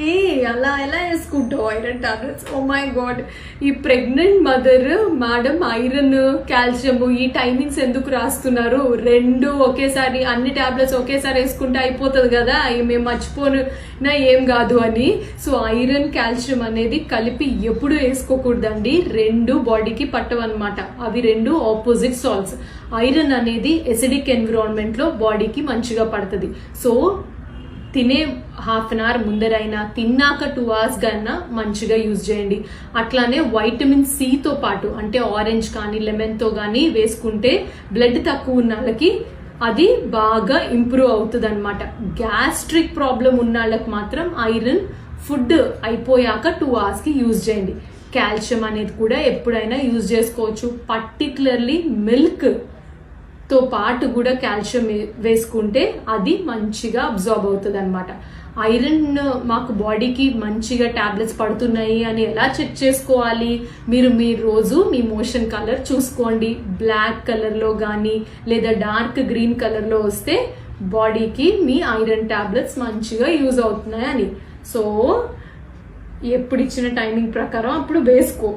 ఏ అలా ఎలా వేసుకుంటావు iron tablets? Oh my god, ఈ pregnant mother madam iron calcium ఈ టైమింగ్స్ ఎందుకు రాస్తున్నారు? రెండు ఒకేసారి అన్ని టాబ్లెట్స్ ఒకేసారి వేసుకుంటే అయిపోతుంది కదా, మేము మర్చిపోయినా ఏం కాదు అని. సో ఐరన్ కాల్షియం అనేది కలిపి ఎప్పుడు వేసుకోకూడదండి, రెండు బాడీకి పట్టవన్నమాట. అవి రెండు ఆపోజిట్ సాల్ట్స్. ఐరన్ అనేది ఎసిడిక్ ఎన్విరాన్మెంట్ లో బాడీకి మంచిగా పడుతుంది. సో తినే హాఫ్ అన్ అవర్ ముందరైనా తిన్నాక 2 hours కన్నా మంచిగా యూజ్ చేయండి. అట్లానే వైటమిన్ సితో పాటు అంటే ఆరెంజ్ కానీ లెమన్తో కానీ వేసుకుంటే బ్లడ్ తక్కువ ఉన్న వాళ్ళకి అది బాగా ఇంప్రూవ్ అవుతుంది అనమాట. గ్యాస్ట్రిక్ ప్రాబ్లం ఉన్న వాళ్ళకి మాత్రం ఐరన్ ఫుడ్ అయిపోయాక 2 hours కి యూజ్ చేయండి. కాల్షియం అనేది కూడా ఎప్పుడైనా యూజ్ చేసుకోవచ్చు. పర్టికులర్లీ మిల్క్ తో పాటు కూడా కాల్షియం వేసుకుంటే అది మంచిగా అబ్జార్బ్ అవుతుంది అనమాట. ఐరన్ మాకు బాడీకి మంచిగా టాబ్లెట్స్ పడుతున్నాయి అని ఎలా చెక్ చేసుకోవాలి? మీరు రోజు మీ మోషన్ కలర్ చూసుకోండి. బ్లాక్ కలర్లో కానీ లేదా డార్క్ గ్రీన్ కలర్లో వస్తే బాడీకి మీ ఐరన్ టాబ్లెట్స్ మంచిగా యూజ్ అవుతున్నాయి అని. సో ఎప్పుడు ఇచ్చిన టైమింగ్ ప్రకారం అప్పుడు వేసుకో.